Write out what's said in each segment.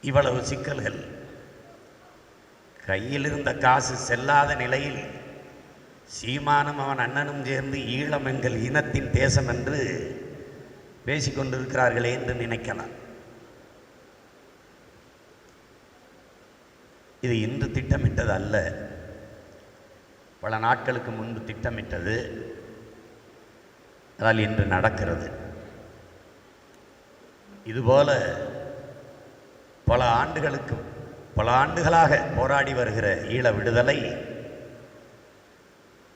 இவ்வளவு சிக்கல்கள், கையில் இருந்த காசு செல்லாத நிலையில் சீமானும் அவன் அண்ணனும் சேர்ந்து ஈழம் எங்கள் இனத்தின் தேசம் என்று பேசிக்கொண்டிருக்கிறார்களே என்று நினைக்கலாம். இது இன்று திட்டமிட்டது அல்ல, பல நாட்களுக்கு முன்பு திட்டமிட்டது. அதனால் இன்று நடக்கிறது. இதுபோல பல ஆண்டுகளாக போராடி வருகிற ஈழ விடுதலை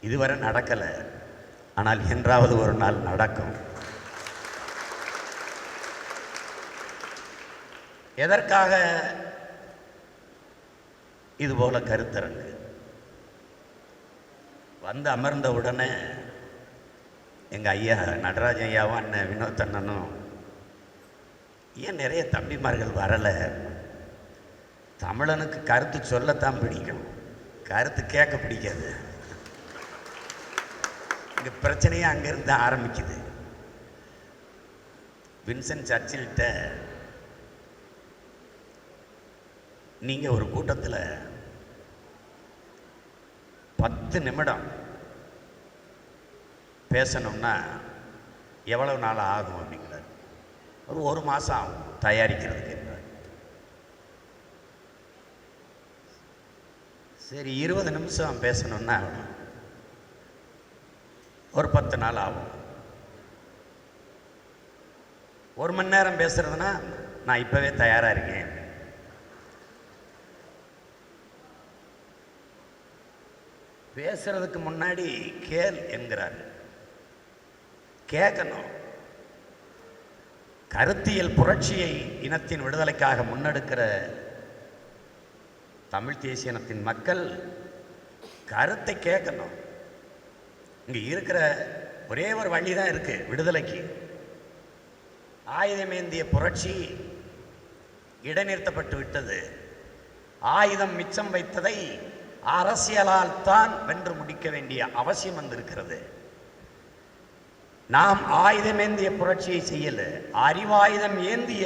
இதுவரை நடக்கலை. ஆனால் என்றாவது ஒரு நாள் நடக்கும். எதற்காக இதுபோல கருத்தரங்கு? வந்து அமர்ந்த உடனே எங்கள் ஐயா நடராஜன் ஐயாவும் அண்ணன் வினோத் அண்ணனும், ஏன் நிறைய தம்பிமார்கள் வரலை? தமிழனுக்கு கருத்து சொல்லத்தான் பிடிக்கும், கருத்து கேட்க பிடிக்காது. இந்த பிரச்சனையே அங்கிருந்து ஆரம்பிக்குது. வின்சென்ட் சர்ச்சில்கிட்ட நீங்கள் ஒரு கூட்டத்தில் 10 நிமிடம் பேசணும்னா எவ்வளவு நாள் ஆகும் அப்படிங்கிறார். ஒரு மாதம் ஆகும் தயாரிக்கிறதுக்கு என்றார். சரி, 20 நிமிஷம் பேசணும்னா ஒரு 10 நாள் ஆகும். 1 மணி நேரம் பேசுறதுன்னா நான் இப்போவே தயாராக இருக்கேன். பேசுறதுக்கு முன்னாடி கேள் என்கிறார். கேட்கணும். கருத்தியல் புரட்சியை இனத்தின் விடுதலைக்காக முன்னெடுக்கிற தமிழ் தேசிய இனத்தின் மக்கள் கருத்தை கேட்கணும். இங்கே இருக்கிற ஒரே ஒரு வழி தான் இருக்கு விடுதலைக்கு. ஆயுதமேந்திய புரட்சி இடைநிறுத்தப்பட்டு விட்டது. ஆயுதம் மிச்சம் வைத்ததை அரசியலால் தான் வென்று முடிக்க வேண்டிய அவசியம் வந்திருக்கிறது. நாம் ஆயுதமேந்திய புரட்சியை செய்யல, அறிவாயுதம் ஏந்திய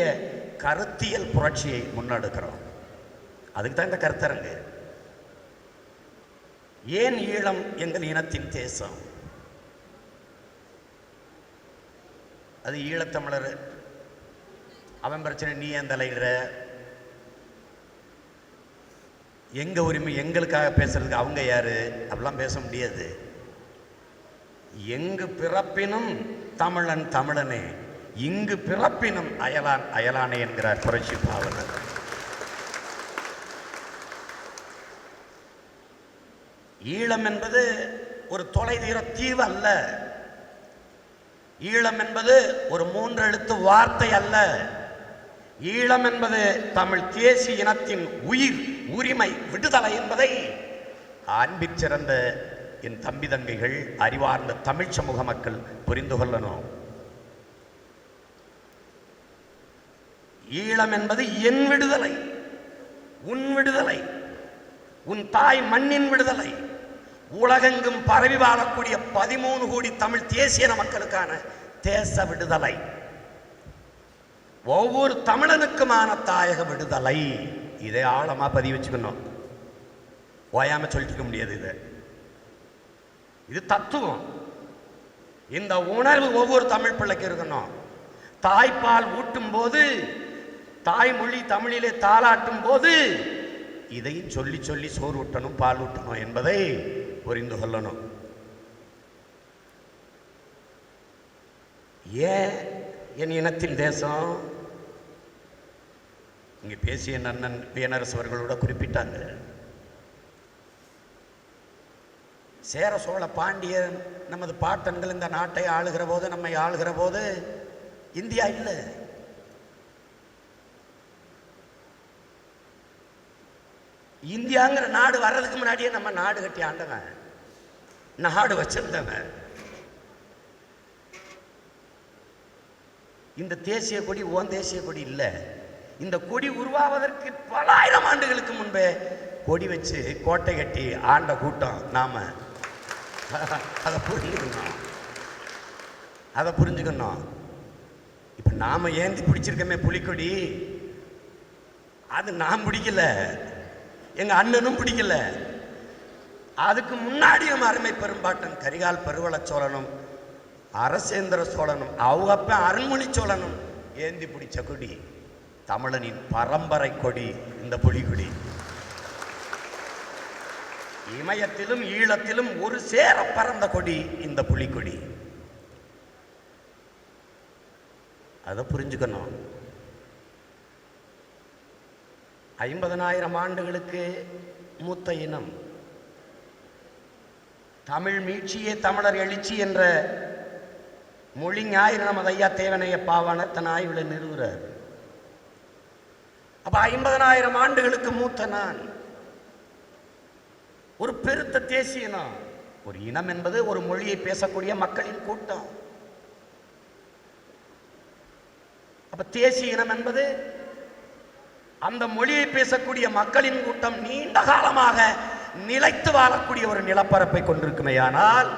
கருத்தியல் புரட்சியை முன்னெடுக்கிறோம். அதுக்கு தான் இந்த கருத்தரங்கு. ஏன் ஈழம் எங்கள் இனத்தின் தேசம்? அது ஈழத்தமிழர், அவன் பிரச்சனை நீ ஏன் தலையிடுற, எங்க உரிமை எங்களுக்காக பேசுறதுக்கு அவங்க யாரு, அப்படிலாம் பேச முடியாது. எங்கு பிறப்பினும் தமிழன் தமிழனே, இங்கு பிறப்பினும் அயலான் அயலானே என்கிறார் புரட்சி பாவலர். ஈழம் என்பது ஒரு தொலைதூர தீவு அல்ல. ஈழம் என்பது ஒரு 3 எழுத்து வார்த்தை அல்ல. ஈழம் என்பது தமிழ் தேசிய இனத்தின் உயிர், உரிமை, விடுதலை என்பதை அன்பிற் சிறந்த என் தம்பி தங்கைகள், அறிவார்ந்த தமிழ் சமூக மக்கள் புரிந்து கொள்ளணும். ஈழம் என்பது என் விடுதலை, உன் விடுதலை, உன் தாய் மண்ணின் விடுதலை, உலகெங்கும் பரவி வாழக்கூடிய 13 கோடி தமிழ் தேசிய மக்களுக்கான தேச விடுதலை, ஒவ்வொரு தமிழனுக்குமான தாயக விடுதலை. இதை ஆழமா பதிவு வச்சுக்கணும். ஓயாம சொல்லிக்க முடியாது. இது தத்துவம். இந்த உணர்வு ஒவ்வொரு தமிழ் பிள்ளைக்கு இருக்கணும். தாய்ப்பால் ஊட்டும் போது, தாய்மொழி தமிழிலே தாளாட்டும் போது இதையும் சொல்லி சொல்லி சோறு ஊட்டணும், பால் ஊட்டணும் என்பதை புரிந்து கொள்ளணும். ஏன் என் இனத்தின் தேசம்? இங்கே பேசிய நன்னன் பேனரசு அவர்களோட குறிப்பிட்டாங்க. சேர சோழ பாண்டியன் நமது பாட்டன்கள் இந்த நாட்டை ஆளுகிற போது, நம்மை ஆளுகிற போது இந்தியா இல்லை. இந்தியாங்கிற நாடு வர்றதுக்கு முன்னாடியே நம்ம நாடு கட்டி ஆண்டவன், நாடு வச்சிருந்தவன். இந்த தேசிய கொடி ஓன் தேசிய கொடி இல்லை. இந்த கொடி உருவாவதற்கு பல ஆயிரம் ஆண்டுகளுக்கு முன்பே கொடி வச்சு கோட்டை கட்டி ஆண்ட கூட்டம் நாம. அதை புரிஞ்சுக்கணும். இப்ப நாம ஏந்தி பிடிச்சிருக்கமே புலிக்கொடி, அது நான் பிடிக்கல, எங்க அண்ணனும் பிடிக்கல. அதுக்கு முன்னாடி நம்ம அருமை பெரும்பாட்டன் கரிகால் பெருவள சோழனும் அரசேந்திர சோழனும் அவங்க அப்ப அருண்மொழி சோழனும் ஏந்தி பிடிச்ச கொடி, தமிழனின் பரம்பரை கொடி இந்த புலிகொடி. இமயத்திலும் ஈழத்திலும் ஒரு சேர பறந்த கொடி இந்த புலிகொடி. அதை புரிஞ்சுக்கணும். 50,000 ஆண்டுகளுக்கு மூத்த இனம். தமிழ் மீட்சியே தமிழர் எழுச்சி என்ற மொழி ஞாயிறு நமது ஐயா தேவனைய பாவான தன் ஆய்வில் நிறுவுறார். அப்ப 50,000 ஆண்டுகளுக்கு மூத்த நான் ஒரு பெருத்த தேசிய இனம். ஒரு இனம் என்பது ஒரு மொழியை பேசக்கூடிய மக்களின் கூட்டம். அப்ப தேசிய இனம் என்பது அந்த மொழியை பேசக்கூடிய மக்களின் கூட்டம் நீண்ட காலமாக நிலைத்து வாழக்கூடிய ஒரு நிலப்பரப்பை கொண்டிருக்குமேயானால்,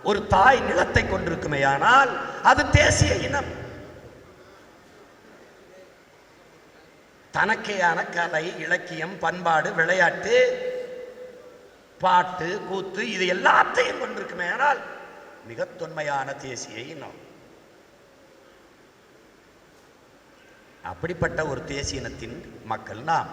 ஒரு தாய் நிலத்தை கொண்டிருக்குமேயானால் அது தேசிய இனம். தனக்கேயான கலை, இலக்கியம், பண்பாடு, விளையாட்டு, பாட்டு, கூத்து இது எல்லாத்தையும் கொண்டிருக்குமேயானால் மிக தொன்மையான தேசிய இனம். அப்படிப்பட்ட ஒரு தேசிய இனத்தின் மக்கள் நாம்.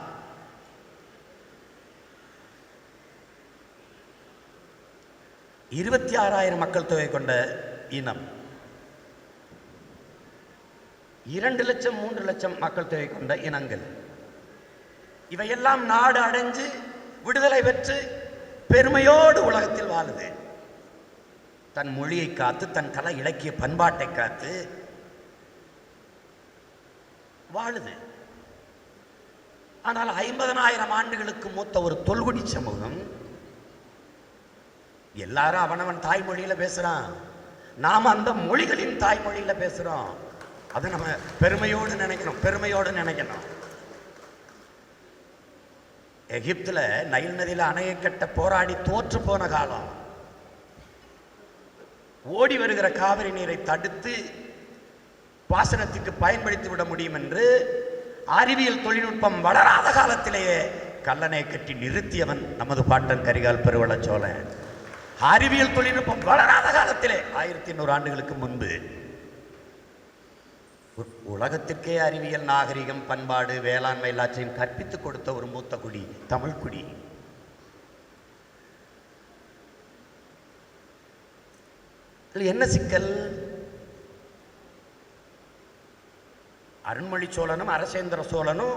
இருபத்தி 6,000 மக்கள் தொகை கொண்ட இனம். 2 லட்சம் 3 லட்சம் மக்கள் தொகை கொண்ட இனங்கள். இவையெல்லாம் நாடு அடைஞ்சு விடுதலை பெற்று பெருமையோடு உலகத்தில் வாழுது. தன் மொழியை காத்து, தன் கலை இலக்கிய பண்பாட்டை காத்து வாழுது. ஆனால் 50,000 ஆண்டுகளுக்கு மூத்த ஒரு தொல்குடி சமூகம், எல்லாரும் அவனவன் தாய்மொழியில பேசுறான், நாம அந்த மொழிகளின் தாய்மொழியில பேசுறோம். அதை நம்ம பெருமையோடு நினைக்கணும், பெருமையோடு நினைக்கணும். எகிப்துல நைல் நதியில அணையை கட்ட போராடி தோற்று போன காலம். ஓடி வருகிற காவிரி நீரை தடுத்து பாசனத்துக்கு பயன்படுத்தி விட முடியும் என்று அறிவியல் தொழில்நுட்பம் வளராத காலத்திலேயே கல்லணை கட்டி நிறுத்தியவன் நமது பாட்டன் கரிகால் பெருவள சோழன். அறிவியல் தொழில்நுட்பம் வளராத காலத்திலே 1100 ஆண்டுகளுக்கு முன்பு உலகத்திற்கே அறிவியல், நாகரிகம், பண்பாடு, வேளாண்மை எல்லாத்தையும் கற்பித்துக் கொடுத்த ஒரு மூத்த குடி தமிழ் குடி. என்ன சிக்கல்? அருண்மொழி சோழனும் அரசேந்திர சோழனும்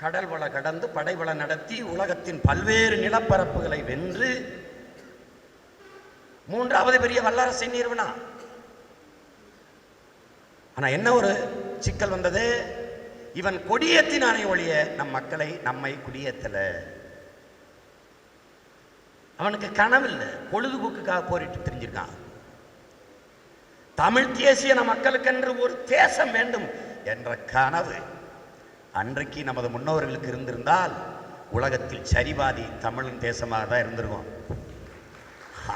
கடல் வள கடந்து படைவள நடத்தி உலகத்தின் பல்வேறு நிலப்பரப்புகளை வென்று 3வது பெரிய வல்லரசை நிறுவனா. ஆனா என்ன ஒரு சிக்கல் வந்தது? இவன் கொடியேற்றினானே ஒழிய நம் மக்களை, நம்மை குடியேற்றல. அவனுக்கு கனவில்லை, பொழுதுபோக்குக்காக போரிட்டு தெரிஞ்சிருக்கான். தமிழ் தேசிய மக்களுக்கென்று ஒரு தேசம் வேண்டும் என்ற கனவு அன்றைக்கு நமது முன்னோர்களுக்கு இருந்திருந்தால் உலகத்தில் சரிபாதி தமிழின் தேசமாக தான் இருந்திருக்கும்.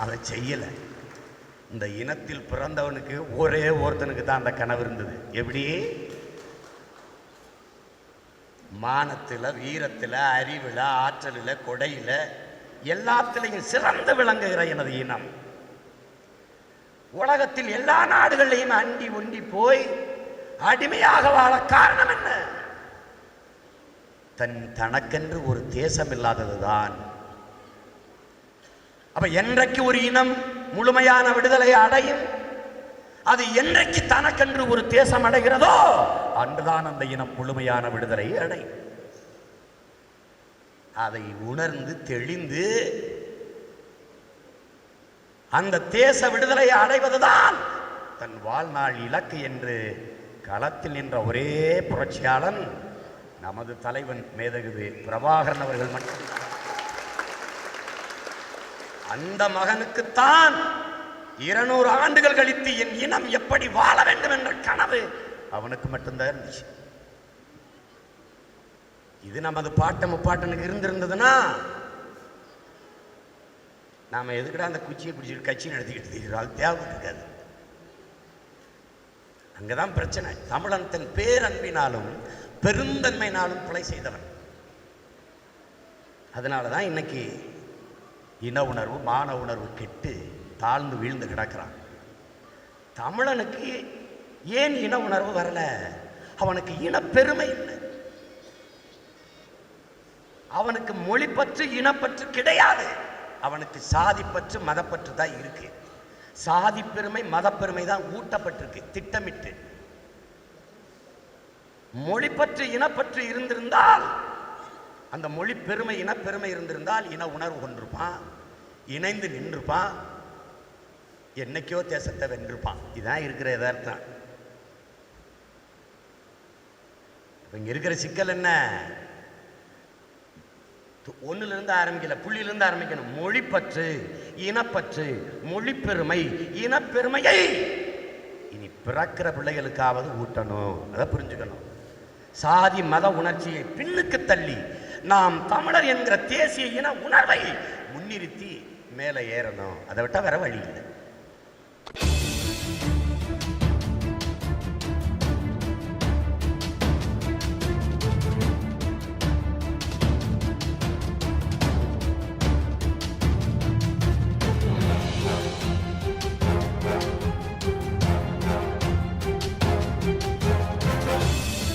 அதை செய்யலை. இந்த இனத்தில் பிறந்தவனுக்கு ஒரே ஒருத்தனுக்கு தான் அந்த கனவு இருந்தது. எப்படி? மானத்தில், வீரத்தில், அறிவில், ஆற்றலில், கொடையில் எல்லாத்திலையும் சிறந்து விளங்குகிற எனது இனம் உலகத்தில் எல்லா நாடுகளையும் அண்டி ஒண்டி போய் அடிமையாக வாழ காரணம் என்ன? தனக்கென்று ஒரு தேசம் இல்லாததுதான். அப்ப என்றைக்கு ஒரு இனம் முழுமையான விடுதலை அடையும், அது என்றைக்கு தனக்கென்று ஒரு தேசம் அடைகிறதோ அன்றுதான் அந்த இனம் முழுமையான விடுதலை அடையும். அதை உணர்ந்து தெளிந்து அந்த தேச விடுதலை அடைவதுதான் தன் வாழ்நாள் இலக்கு என்று களத்தில் நின்ற ஒரே புரட்சியாளன் நமது தலைவன் மேதகு பிரபாகரன் அவர்கள் மட்டும்தான். அந்த மகனுக்குத்தான் 200 ஆண்டுகள் கழித்து என் இனம் எப்படி வாழ வேண்டும் என்ற கனவு அவனுக்கு மட்டும்தான் இருந்துச்சு. இது நமது பாட்ட முப்பாட்டனுக்கு இருந்திருந்ததுன்னா நாம எதுக்கிட்ட அந்த குச்சியை பிடிச்சிட்டு கட்சி நடத்திக்கிட்டு இருக்கிறாள் தேவைப்பட்டிருக்காது. அங்கதான் பிரச்சனை. தமிழன் தன் பேரன்பினாலும் பெருந்தன்மையினாலும் கொலை செய்தவன். அதனாலதான் இன்னைக்கு இன உணர்வு மான உணர்வு கெட்டு தாழ்ந்து வீழ்ந்து கிடக்கிறான். தமிழனுக்கு ஏன் இன உணர்வு வரல? அவனுக்கு இனப்பெருமை இல்லை. அவனுக்கு மொழிப்பற்று இனப்பற்று கிடையாது. அவனுக்கு சாதிப்பற்று மதப்பற்று தான் இருக்கு. சாதி பெருமை மதப்பெருமை தான் ஊட்டப்பட்டிருக்கு திட்டமிட்டு. மொழிப்பற்று இனப்பற்று இருந்திருந்தால், அந்த மொழி பெருமை இனப்பெருமை இருந்திருந்தால் இன உணர்வு கொண்டிருப்பான், இணைந்து நின்றுப்பான், என்னைக்கோ தேசத்தை வென்றிருப்பான். இதுதான் இருக்கிற யதார்த்தம். இங்க இருக்கிற சிக்கல் என்ன? ஒன்னுல இருந்து ஆரம்பிக்கல, புள்ளியிலிருந்து ஆரம்பிக்கணும். மொழிப்பற்று இனப்பற்று மொழிப்பெருமை இனப்பெருமையை இனி பிறக்கிற பிள்ளைகளுக்காவது ஊட்டணும். அதை புரிஞ்சுக்கணும். சாதி மத உணர்ச்சியை பின்னுக்கு தள்ளி நாம் தமிழர் என்கிற தேசிய இன உணர்வை முன்னிறுத்தி மேலே ஏறணும். அதை விட்டா வேற வழி இல்லை.